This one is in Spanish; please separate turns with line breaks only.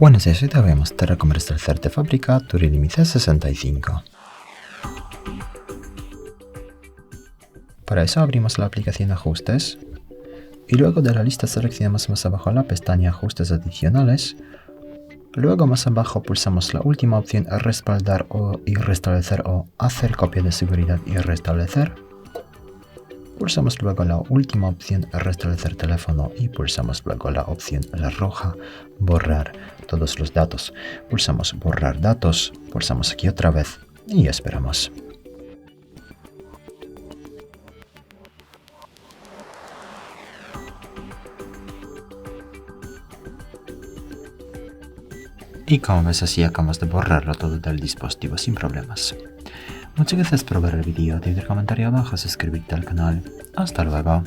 Buenos días, hoy te voy a mostrar cómo restablecer de fábrica tu REALME C65. Para eso abrimos la aplicación Ajustes y luego de la lista seleccionamos más abajo la pestaña Ajustes adicionales. Luego más abajo pulsamos la última opción Respaldar y restablecer o Hacer copia de seguridad y restablecer. Pulsamos luego la última opción Restablecer teléfono y pulsamos luego la opción la roja Borrar todos los datos. Pulsamos Borrar datos, pulsamos aquí otra vez y esperamos. Y como ves, así acabamos de borrarlo todo del dispositivo sin problemas. Muchas gracias por ver el vídeo, deja un comentario abajo, suscribirte al canal. Hasta luego.